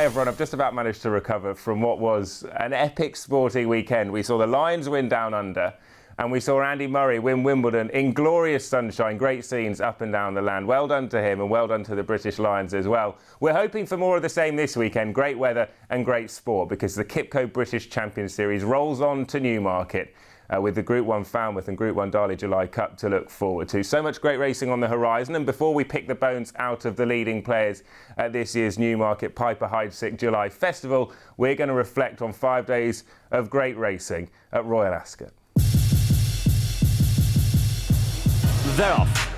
Hi everyone, I've just about managed to recover from what was an epic sporting weekend. We saw the Lions win Down Under and we saw Andy Murray win Wimbledon in glorious sunshine. Great scenes up and down the land. Well done to him and well done to the British Lions as well. We're hoping for more of the same this weekend. Great weather and great sport because the Kipco British Champions Series rolls on to Newmarket. With the Group 1 Falmouth and Group 1 Darley July Cup to look forward to. So much great racing on the horizon, and before we pick the bones out of the leading players at this year's Newmarket Piper Heidsieck July Festival, we're going to reflect on 5 days of great racing at Royal Ascot. They're off.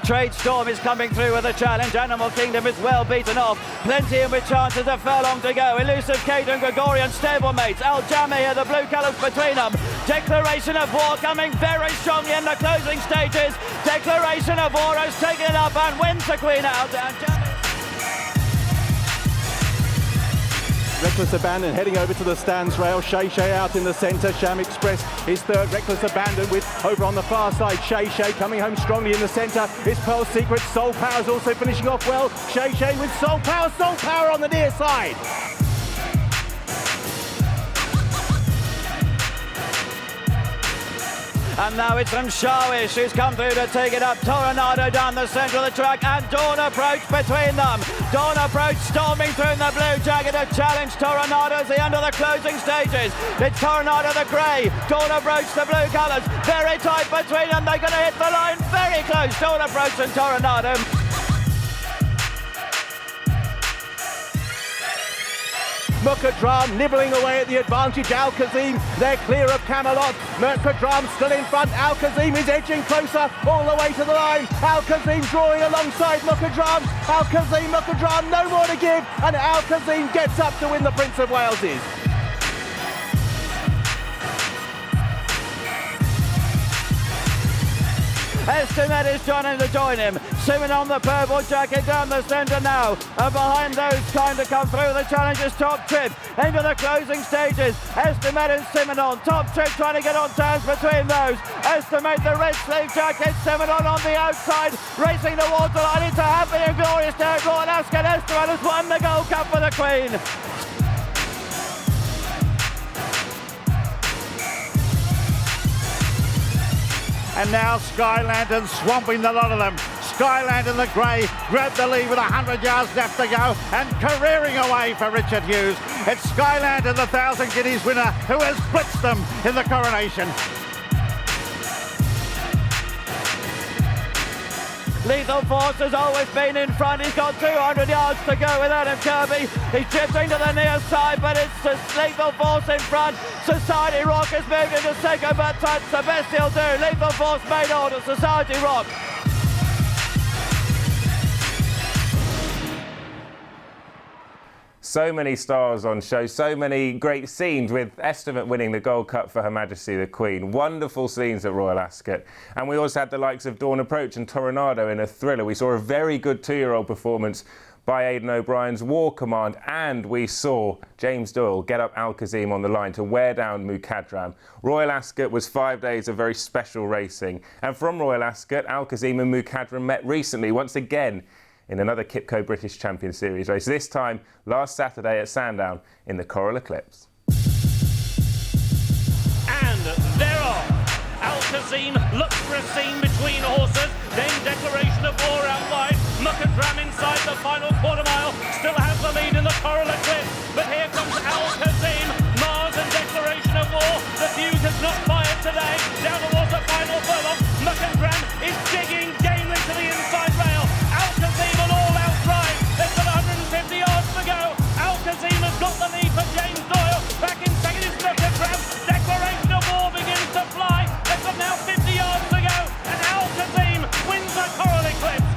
Trade Storm is coming through with a challenge. Animal Kingdom is well beaten off. Plenty in with chances, a furlong to go. Elusive Kate and Gregorian stablemates. Al Jami are the blue colours between them. Declaration of War coming very strongly in the closing stages. Declaration of War has taken it up and wins the Queen out. Reckless Abandon heading over to the stands rail. Shay out in the centre. Sham Express is third. Reckless Abandon with over on the far side. Shay coming home strongly in the centre. It's Pearl Secret. Soul Power's also finishing off well. Shay with Soul Power. Soul Power on the near side. And now it's from Shawish who's come through to take it up. Toronado down the centre of the track and Dawn Approach between them. Dawn Approach storming through in the blue jacket to challenge Toronado as the end of the closing stages. It's Toronado the grey, Dawn Approach the blue colours. Very tight between them, they're going to hit the line very close. Dawn Approach and Toronado. Mukadram nibbling away at the advantage. Al-Kazim, they're clear of Camelot. Mukadram still in front. Al-Kazim is edging closer all the way to the line. Al-Kazim drawing alongside Mukadram. Al-Kazim, Mukadram, no more to give. And Al-Kazim gets up to win the Prince of Wales's. Estimate is trying to join him. Simon on the purple jacket down the centre now. And behind those trying to come through the challenger's Top Trip into the closing stages. Estimate and Simon Top Trip trying to get on terms between those. Estimate the red sleeve jacket. Simon on the outside. Racing towards the line into happy and glorious territory. And Ascot Estimate has won the Gold Cup for the Queen. And now Sky Lantern swamping the lot of them. Sky Lantern the grey grabbed the lead with 100 yards left to go and careering away for Richard Hughes. It's Sky Lantern, the 1,000 guineas winner, who has blitzed them in the coronation. Lethal Force has always been in front. He's got 200 yards to go with Adam Kirby. He's drifting to the near side, but it's Lethal Force in front. Society Rock has moved into second, but that's the best he'll do. Lethal Force made order. Society Rock. So many stars on show, so many great scenes with Estimate winning the Gold Cup for Her Majesty the Queen. Wonderful scenes at Royal Ascot. And we also had the likes of Dawn Approach and Toronado in a thriller. We saw a very good 2-year-old performance by Aidan O'Brien's War Command, and we saw James Doyle get up Al-Kazim on the line to wear down Mukadram. Royal Ascot was 5 days of very special racing. And from Royal Ascot, Al-Kazim and Mukadram met recently, once again, in another Kipco British Champions Series race, this time last Saturday at Sandown in the Coral-Eclipse. And they're off. Al-Kazim looks for a scene between horses, then Declaration of War out wide. Mukadram inside the final quarter mile, still has the lead in the Coral-Eclipse, but here comes Al-Kazim. Mars and Declaration of War, the fuse has not fired today, down towards the final furlong. Mukadram is digging gamely to the inside rail. Al-Kazim on all-out drive. They've got 150 yards to go. Al-Kazim has got the lead from James Doyle. Back in second is Mukadram. Declaration of War begins to fly. They've got now 50 yards to go. And Al-Kazim wins the Coral-Eclipse.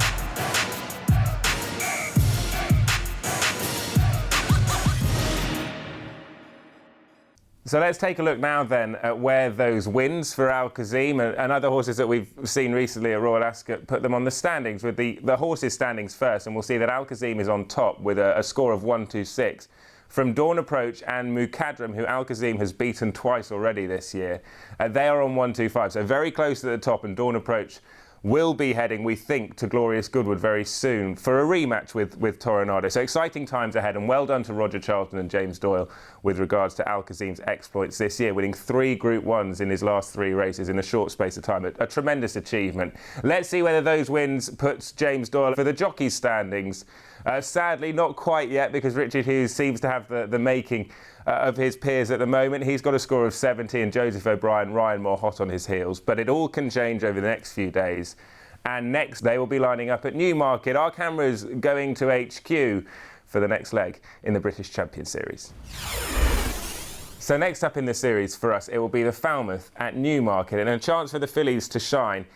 So let's take a look now then at where those wins for Al-Kazim and other horses that we've seen recently at Royal Ascot put them on the standings, with the horses' standings first. And we'll see that Al-Kazim is on top with a score of 126. From Dawn Approach and Mukadram, who Al-Kazim has beaten twice already this year, they are on 125. So very close to the top, and Dawn Approach will be heading, we think, to Glorious Goodwood very soon for a rematch with Toronado. So exciting times ahead, and well done to Roger Charlton and James Doyle with regards to Al Kazim's exploits this year, winning 3 Group 1s in his last 3 races in a short space of time. A tremendous achievement. Let's see whether those wins puts James Doyle for the jockey standings. Sadly, not quite yet, because Richard Hughes seems to have the making of his peers at the moment. He's got a score of 70 and Joseph O'Brien, Ryan Moore hot on his heels. But it all can change over the next few days. And next they will be lining up at Newmarket. Our camera's going to HQ for the next leg in the British Champion Series. So next up in the series for us, it will be the Falmouth at Newmarket, and a chance for the fillies to shine.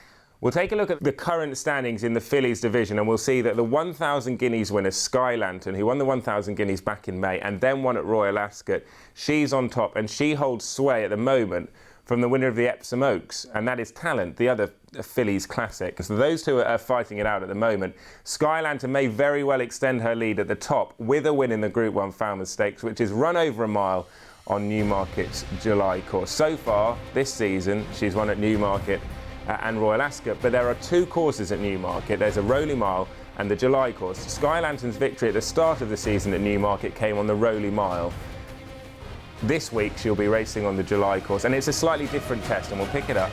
We'll take a look at the current standings in the fillies division, and we'll see that the 1,000 guineas winner Sky Lantern, who won the 1,000 guineas back in May and then won at Royal Ascot, she's on top, and she holds sway at the moment from the winner of the Epsom Oaks, and that is Talent, the other fillies classic. So those two are fighting it out at the moment. Sky Lantern may very well extend her lead at the top with a win in the Group 1 Falmouth Stakes, which is run over a mile on Newmarket's July course. So far this season, she's won at Newmarket and Royal Ascot, but there are 2 courses at Newmarket. There's a Rowley Mile and the July course. Sky Lantern's victory at the start of the season at Newmarket came on the Rowley Mile. This week she'll be racing on the July course, and it's a slightly different test, and we'll pick it up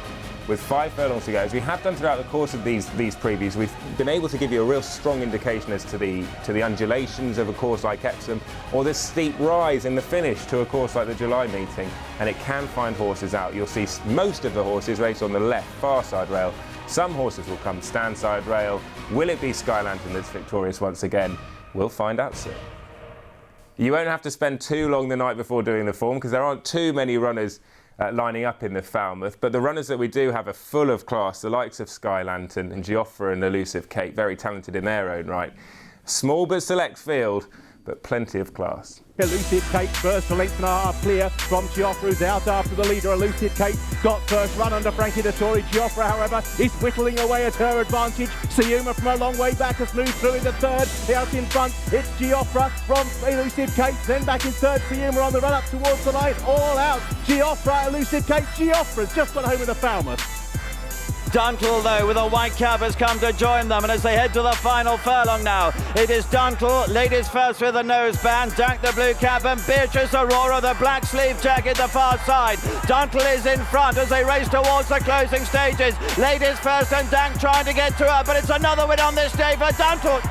with 5 furlongs to go. As we have done throughout the course of these previews, we've been able to give you a real strong indication as to the undulations of a course like Epsom, or the steep rise in the finish to a course like the July meeting, and it can find horses out. You'll see most of the horses race on the left far side rail. Some horses will come stand side rail. Will it be Sky Lantern that's victorious once again? We'll find out soon. You won't have to spend too long the night before doing the form, because there aren't too many runners lining up in the Falmouth, but the runners that we do have are full of class, the likes of Sky Lantern and Geoffra and Elusive Kate, very talented in their own right. Small but select field, but plenty of class. Elusive Kate first to length and a half clear from Geoffra, who's out after the leader. Elusive Kate got first run under Frankie Dettori. Geoffra, however, is whittling away at her advantage. Siuma from a long way back has moved through into third. Out in front, it's Geoffra from Elusive Kate, then back in third. Siuma on the run up towards the line, all out. Geoffra, Elusive Kate. Geoffra's just got home in the Falmouth. Dunkel, though, with a white cap has come to join them, and as they head to the final furlong now, it is Dunkel, ladies first with the noseband, Dank the blue cap, and Beatrice Aurora, the black sleeve jacket, the far side. Dunkel is in front as they race towards the closing stages. Ladies first, and Dank trying to get to her, but it's another win on this day for Dunkel.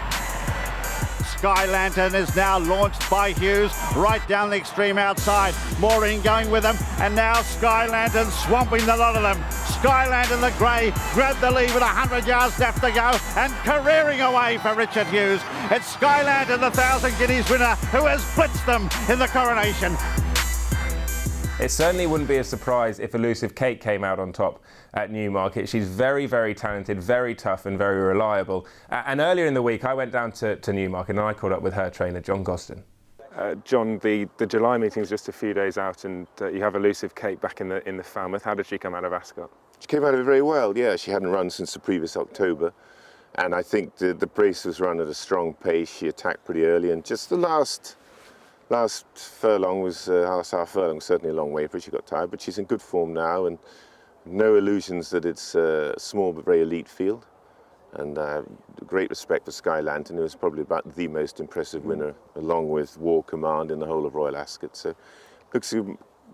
Sky Lantern is now launched by Hughes right down the extreme outside. Maureen going with them, and now Sky Lantern swamping the lot of them. Sky Lantern, the grey, grabbed the lead with 100 yards left to go and careering away for Richard Hughes. It's Sky Lantern, the 1,000 guineas winner, who has blitzed them in the coronation. It certainly wouldn't be a surprise if Elusive Kate came out on top at Newmarket. She's very, very talented, very tough and very reliable. And earlier in the week, I went down to Newmarket and I caught up with her trainer, John Gosden. John, the July meeting is just a few days out, and you have Elusive Kate back in the Falmouth. How did she come out of Ascot? She came out of it very well, yeah. She hadn't run since the previous October. And I think the race was run at a strong pace. She attacked pretty early, and just the last furlong was, last half furlong was certainly a long way for her. She got tired, but she's in good form now, and no illusions that it's a small but very elite field. And great respect for Sky Lantern, who is probably about the most impressive winner, along with War Command in the whole of Royal Ascot. So looks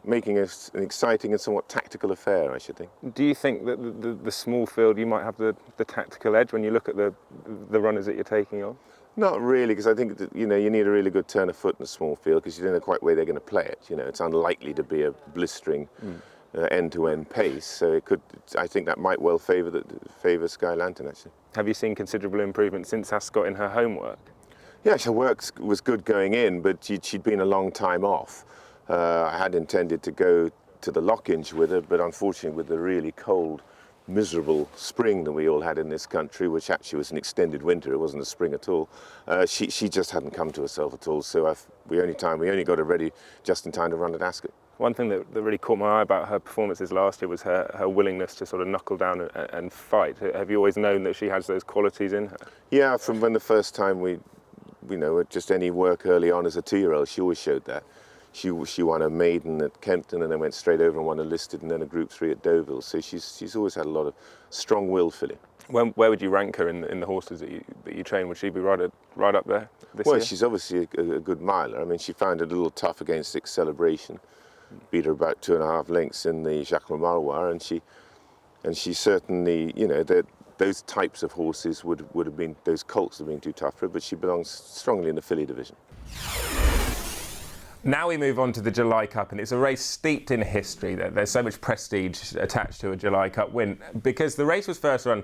making an exciting and somewhat tactical affair, I should think. Do you think that the small field, you might have the tactical edge when you look at the runners that you're taking on? Not really, because I think that, you need a really good turn of foot in a small field, because you don't know quite where they're going to play it. It's unlikely to be a blistering end-to-end pace, so I think that might well favour Sky Lantern, actually. Have you seen considerable improvement since Ascot in her homework? Yeah, her work was good going in, but she'd been a long time off. I had intended to go to the Lockinge with her, but unfortunately with the really cold, miserable spring that we all had in this country, which actually was an extended winter, it wasn't a spring at all, she just hadn't come to herself at all, so we only got her ready just in time to run at Ascot. One thing that really caught my eye about her performances last year was her willingness to sort of knuckle down and fight. Have you always known that she has those qualities in her? Yeah, from when the first time we just any work early on as a 2-year-old, she always showed that. She won a maiden at Kempton and then went straight over and won a listed and then a Group 3 at Deauville. So she's always had a lot of strong-willed filly. Where would you rank her in the horses that you train? Would she be right up there this Well, year? she's obviously a good miler. I mean, she found it a little tough against Six Celebration. Beat her about 2.5 lengths in the Jacques Le Marois, and she certainly, you know, those types of horses would have been, those colts have been too tough for her, but she belongs strongly in the filly division. Now we move on to the July Cup, and it's a race steeped in history. There's so much prestige attached to a July Cup win because the race was first run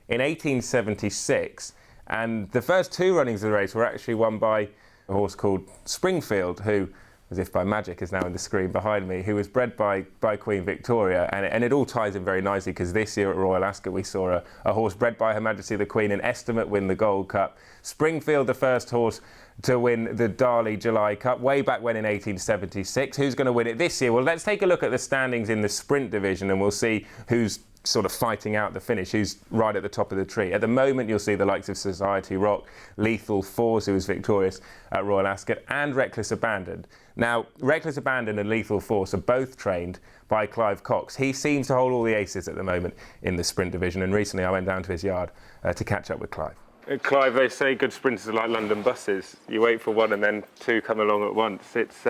in 1876, and the first 2 runnings of the race were actually won by a horse called Springfield, who, as if by magic, is now on the screen behind me, who was bred by Queen Victoria. And it all ties in very nicely because this year at Royal Ascot we saw a horse bred by Her Majesty the Queen, an Estimate, win the Gold Cup. Springfield, the first horse to win the Darley July Cup way back when in 1876. Who's going to win it this year? Well, let's take a look at the standings in the sprint division and we'll see who's sort of fighting out the finish, who's right at the top of the tree. At the moment, you'll see the likes of Society Rock, Lethal Force, who was victorious at Royal Ascot, and Reckless Abandon. Now, Reckless Abandon and Lethal Force are both trained by Clive Cox. He seems to hold all the aces at the moment in the sprint division, and recently I went down to his yard to catch up with Clive. Clive, they say good sprinters are like London buses. You wait for one and then 2 come along at once. It's,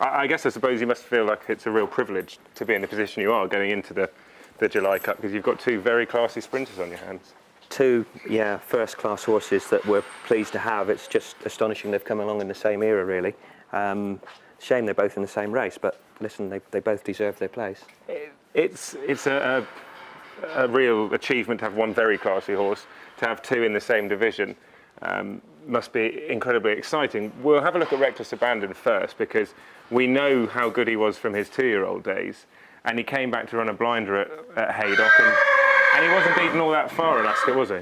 I suppose you must feel like it's a real privilege to be in the position you are going into the July Cup, because you've got 2 very classy sprinters on your hands. 2, first-class horses that we're pleased to have. It's just astonishing they've come along in the same era, really. Shame they're both in the same race, but listen, they both deserve their place. It's a real achievement to have one very classy horse, to have 2 in the same division. Must be incredibly exciting. We'll have a look at Reckless Abandon first, because we know how good he was from his 2-year-old days. And he came back to run a blinder at Haydock, and he wasn't beaten all that far at Ascot, was he?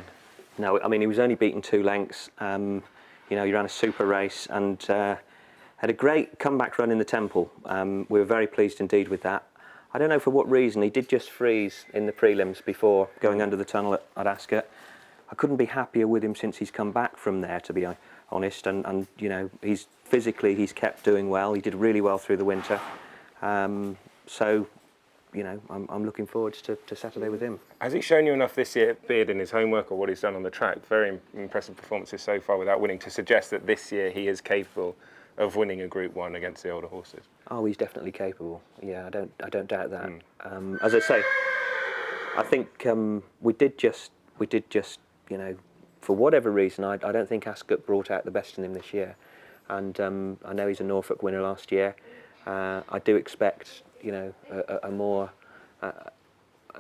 No, I mean, he was only beaten 2 lengths. He ran a super race and had a great comeback run in the Temple. We were very pleased indeed with that. I don't know for what reason, he did just freeze in the prelims before going under the tunnel at Ascot. I couldn't be happier with him since he's come back from there, to be honest. And he's physically, he's kept doing well. He did really well through the winter. I'm looking forward to Saturday with him. Has he shown you enough this year, be it in his homework or what he's done on the track? Very impressive performances so far without winning, to suggest that this year he is capable of winning a Group 1 against the older horses. Oh, he's definitely capable. Yeah, I don't doubt that. As I say, I think we did just, for whatever reason, I don't think Ascot brought out the best in him this year. And I know he's a Norfolk winner last year. I do expect, an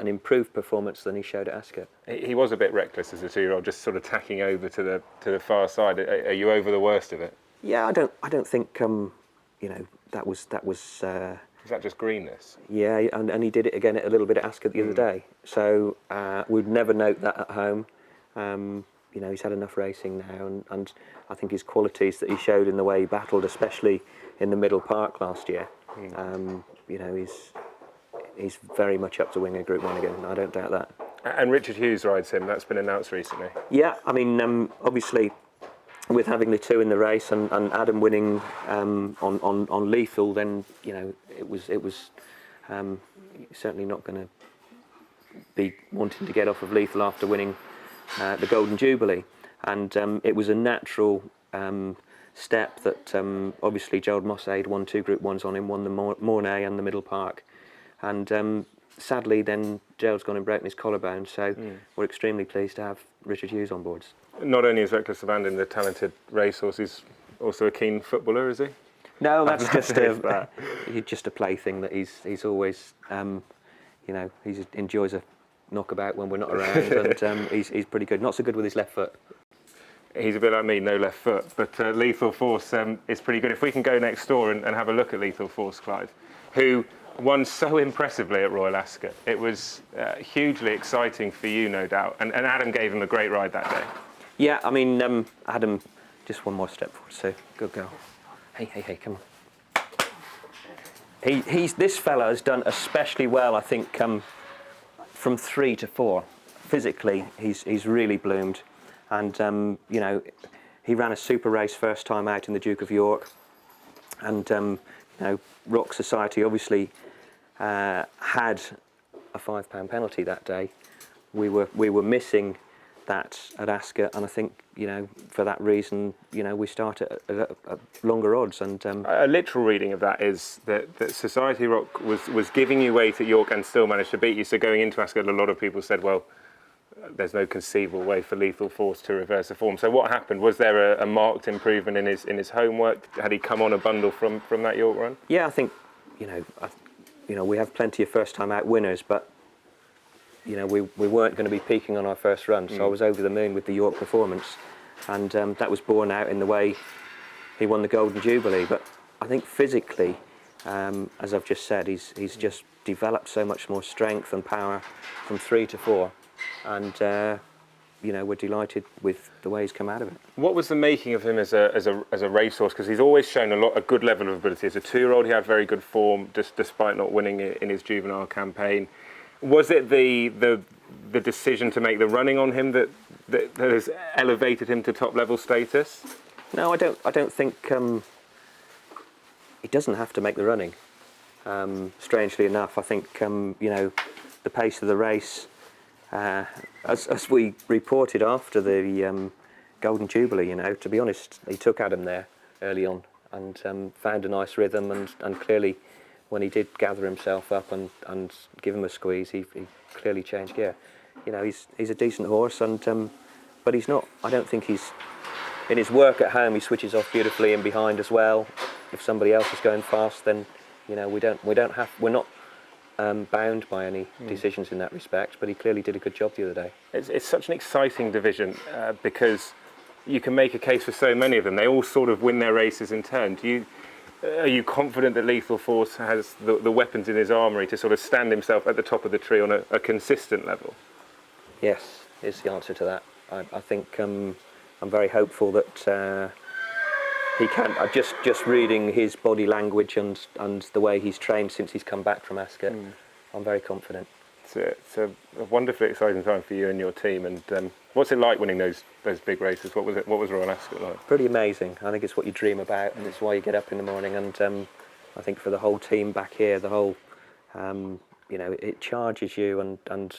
improved performance than he showed at Ascot. He was a bit reckless as a 2-year-old, just sort of tacking over to the far side. Are you over the worst of it? Yeah, I don't think that was. Is that just greenness? Yeah, and he did it again a little bit at Ascot the other day. So we'd never note that at home. He's had enough racing now, and I think his qualities that he showed in the way he battled, especially in the Middle Park last year, he's very much up to win a Group 1 again. I don't doubt that. And Richard Hughes rides him. That's been announced recently. Yeah, I mean, obviously, with having the 2 in the race and Adam winning on Lethal, then it was certainly not going to be wanting to get off of Lethal after winning the Golden Jubilee, and it was a natural step that obviously Gerald Mossade won 2 Group 1s on him, won the Mornay and the Middle Park, and sadly then Gerald's gone and broken his collarbone, so we're extremely pleased to have Richard Hughes on board. Not only is Reckless Abandon the talented racehorse, he's also a keen footballer, is he? No, that's just a plaything that he's always, he enjoys a knockabout when we're not around, and he's pretty good. Not so good with his left foot. He's a bit like me, no left foot, but Lethal Force is pretty good. If we can go next door and have a look at Lethal Force, Clive, who won so impressively at Royal Ascot. It was hugely exciting for you, no doubt, and Adam gave him a great ride that day. Yeah, I mean, Adam, just one more step forward, so good girl. Hey, come on. This fella has done especially well, I think, from 3 to 4. Physically, he's really bloomed. And, he ran a super race first time out in the Duke of York. And, Rock Society obviously had a £5 penalty that day. we were missing that at Ascot, and I think, you know, for that reason, you know, we start at longer odds. And a literal reading of that is that Society Rock was giving you weight at York and still managed to beat you. So going into Ascot, a lot of people said, well, there's no conceivable way for Lethal Force to reverse the form. So what happened? Was there a marked improvement in his homework? Had he come on a bundle from that York run? Yeah, I think, you know, we have plenty of first-time out winners, but you know, we weren't going to be peaking on our first run, so I was over the moon with the York performance, and that was borne out in the way he won the Golden Jubilee. But I think physically, as I've just said, he's just developed so much more strength and power from 3 to 4, and you know, we're delighted with the way he's come out of it. What was the making of him as a racehorse? Because he's always shown a good level of ability. As a 2-year-old, he had very good form, despite not winning in his juvenile campaign. Was it the decision to make the running on him that has elevated him to top level status? No, I don't think he doesn't have to make the running. Strangely enough, I think you know, the pace of the race, as we reported after the Golden Jubilee, you know, to be honest, he took Adam there early on and found a nice rhythm, and clearly, when he did gather himself up and give him a squeeze, he clearly changed gear. You know, he's a decent horse, and but he's not. I don't think he's in his work at home. He switches off beautifully in behind as well. If somebody else is going fast, then you know we're not bound by any decisions in that respect. But he clearly did a good job the other day. It's such an exciting division because you can make a case for so many of them. They all sort of win their races in turn. Are you confident that Lethal Force has the weapons in his armoury to sort of stand himself at the top of the tree on a consistent level? Yes, is the answer to that. I think I'm very hopeful that he can. Just reading his body language and the way he's trained since he's come back from Ascot, I'm very confident. It's a wonderfully exciting time for you and your team. And what's it like winning those big races? What was Royal Ascot like? Pretty amazing. I think it's what you dream about, and it's why you get up in the morning. And I think for the whole team back here, the whole, you know, it charges you and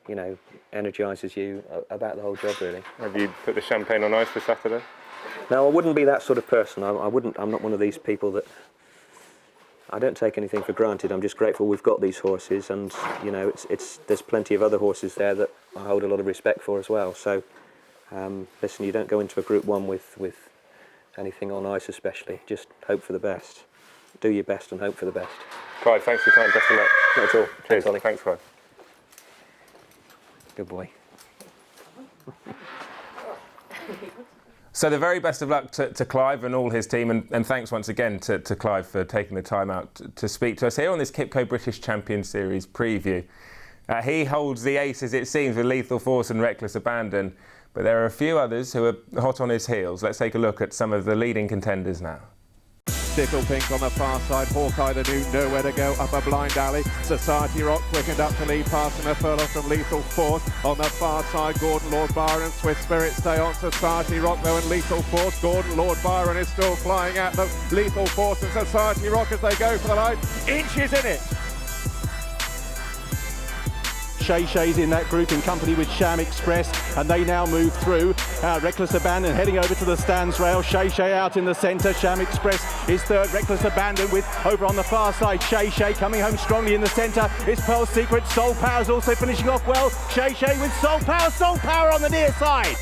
you know, energises you about the whole job, really. Have you put the champagne on ice for Saturday? No, I wouldn't be that sort of person. I wouldn't. I'm not one of these people that. I don't take anything for granted. I'm just grateful we've got these horses, and you know, there's plenty of other horses there that I hold a lot of respect for as well. So, listen, you don't go into a Group 1 with anything on ice, especially. Just hope for the best. Do your best and hope for the best. Clive, thanks for your time. Best of luck. Not at all. Cheers. Thanks, Oli. Thanks, Clive. Good boy. So the very best of luck to Clive and all his team, and thanks once again to Clive for taking the time out to speak to us here on this Kipco British Champion Series preview. He holds the aces, it seems, with Lethal Force and Reckless Abandon, but there are a few others who are hot on his heels. Let's take a look at some of the leading contenders now. Tickle Pink on the far side, Hawkeye the New, nowhere to go, up a blind alley. Society Rock quickened up to lead, passing a furlong from Lethal Force. On the far side, Gordon, Lord Byron, Swiss Spirit stay on Society Rock though, and Lethal Force. Gordon, Lord Byron is still flying at them. Lethal Force and Society Rock as they go for the line. Inches in it. Shay Shay's in that group in company with Sham Express, and they now move through. Reckless Abandon heading over to the stands rail. Shay Shay out in the centre. Sham Express is third. Reckless Abandon with over on the far side. Shay Shay coming home strongly in the centre. It's Pearl Secret. Soul Power's also finishing off well. Shay Shay with Soul Power on the near side.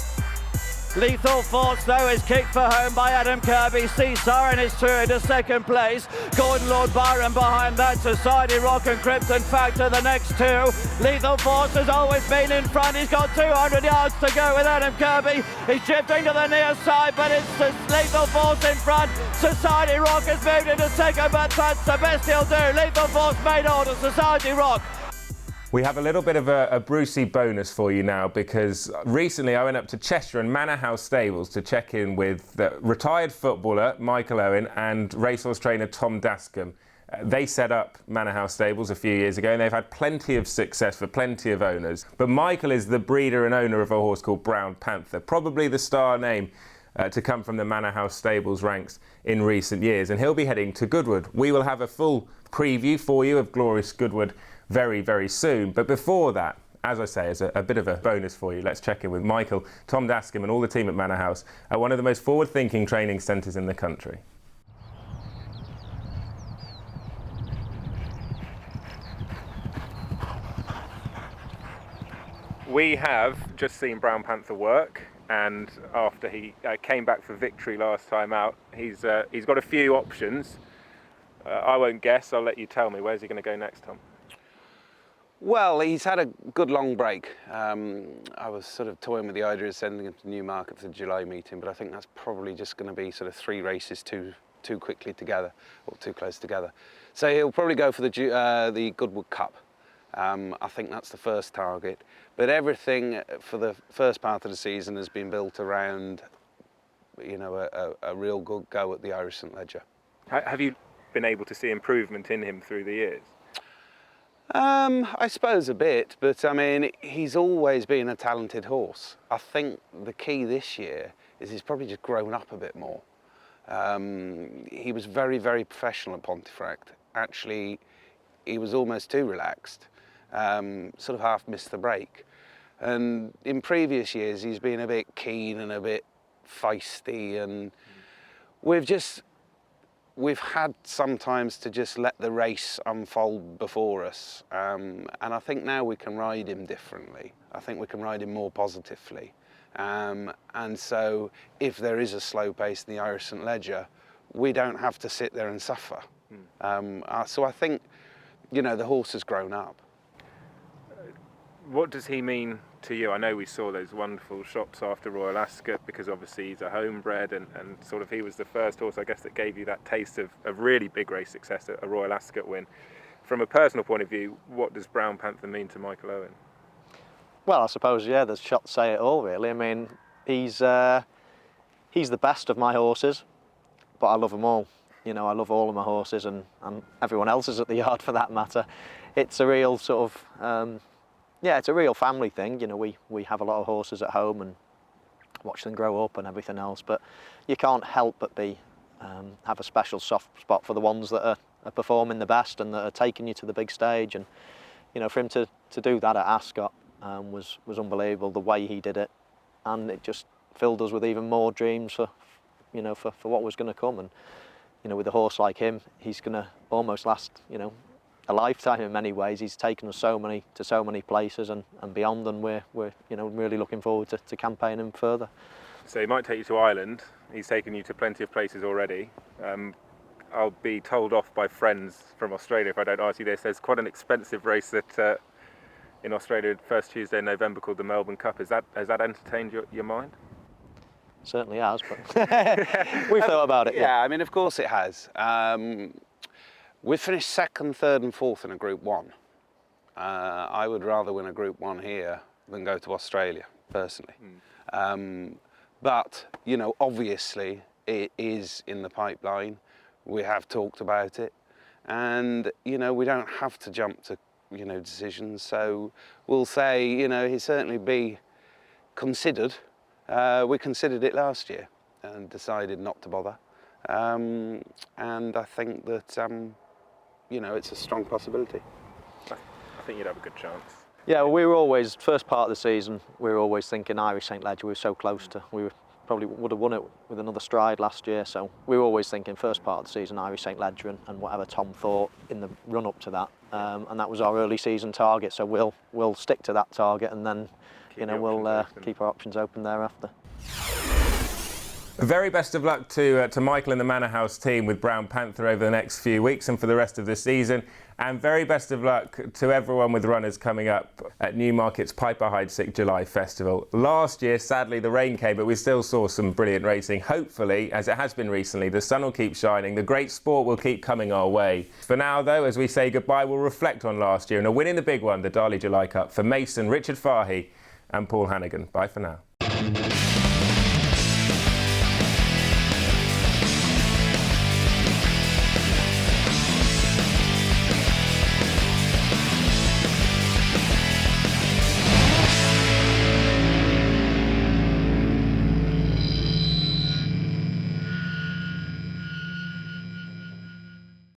Lethal Force, though, is kicked for home by Adam Kirby. Sea Siren is through into second place. Gordon, Lord Byron behind that. Society Rock and Krypton Factor the next two. Lethal Force has always been in front. He's got 200 yards to go with Adam Kirby. He's drifting to the near side, but it's Lethal Force in front. Society Rock has moved into second, but that's the best he'll do. Lethal Force made order. Society Rock. We have a little bit of a Brucey bonus for you now, because recently I went up to Cheshire and Manor House stables to check in with the retired footballer Michael Owen and racehorse trainer Tom Dascombe. They set up Manor House stables a few years ago, and they've had plenty of success for plenty of owners. But Michael is the breeder and owner of a horse called Brown Panther, probably the star name to come from the Manor House stables ranks in recent years, and he'll be heading to Goodwood. We will have a full preview for you of Glorious Goodwood very, very soon. But before that, as I say, as a bit of a bonus for you, let's check in with Michael, Tom Dascombe and all the team at Manor House at one of the most forward-thinking training centres in the country. We have just seen Brown Panther work, and after he came back for victory last time out, he's got a few options. I won't guess, I'll let you tell me. Where's he going to go next, Tom? Well, he's had a good long break. I was sort of toying with the idea of sending him to Newmarket for the July meeting, but I think that's probably just going to be sort of 3 races too quickly together, or too close together. So he'll probably go for the Goodwood Cup. I think that's the first target. But everything for the first part of the season has been built around, you know, a real good go at the Irish St Leger. Have you been able to see improvement in him through the years? I suppose a bit, but I mean, he's always been a talented horse. I think the key this year is he's probably just grown up a bit more. He was very, very professional at Pontefract. Actually, he was almost too relaxed, sort of half missed the break. And in previous years, he's been a bit keen and a bit feisty, and we've had sometimes to just let the race unfold before us. And I think now we can ride him differently. I think we can ride him more positively. And so if there is a slow pace in the Irish St Leger, we don't have to sit there and suffer. So I think, you know, the horse has grown up. What does he mean to you? I know we saw those wonderful shots after Royal Ascot, because obviously he's a homebred, and sort of he was the first horse, I guess, that gave you that taste of really big race success, a Royal Ascot win. From a personal point of view, what does Brown Panther mean to Michael Owen? Well, I suppose, yeah, the shots say it all, really. I mean, he's the best of my horses, but I love them all. You know, I love all of my horses, and everyone else's at the yard for that matter. It's a real sort of, yeah, it's a real family thing. You know, we have a lot of horses at home and watch them grow up and everything else, but you can't help but have a special soft spot for the ones that are performing the best and that are taking you to the big stage. And, you know, for him to do that at Ascot was unbelievable, the way he did it, and it just filled us with even more dreams for what was going to come. And, you know, with a horse like him, he's going to almost last, you know, a lifetime in many ways. He's taken us to so many places and beyond, and we're you know, really looking forward to campaigning him further. So he might take you to Ireland. He's taken you to plenty of places already. I'll be told off by friends from Australia if I don't ask you this. There's quite an expensive race that in Australia, first Tuesday in November, called the Melbourne Cup. Has that entertained your mind? Certainly has, but we've thought about it. Yeah, I mean, of course it has. We finished 2nd, 3rd and 4th in a Group 1. I would rather win a Group 1 here than go to Australia, personally. But, you know, obviously it is in the pipeline. We have talked about it. And, you know, we don't have to jump to, you know, decisions. So we'll say, you know, he'll certainly be considered. We considered it last year and decided not to bother. And I think that, you know, it's a strong possibility. I think you'd have a good chance. Yeah, well, we were always, first part of the season, we were always thinking Irish St Leger. We were so close to, probably would have won it with another stride last year. So we were always thinking first part of the season Irish St Leger and whatever Tom thought in the run up to that. And that was our early season target. So we'll stick to that target, and then we'll keep our options open thereafter. Very best of luck to Michael and the Manor House team with Brown Panther over the next few weeks and for the rest of the season. And very best of luck to everyone with runners coming up at Newmarket's Piper Heidsieck July Festival. Last year, sadly, the rain came, but we still saw some brilliant racing. Hopefully, as it has been recently, the sun will keep shining, the great sport will keep coming our way. For now, though, as we say goodbye, we'll reflect on last year and a win in the big one, the Darley July Cup, for Mason, Richard Fahey and Paul Hannigan. Bye for now.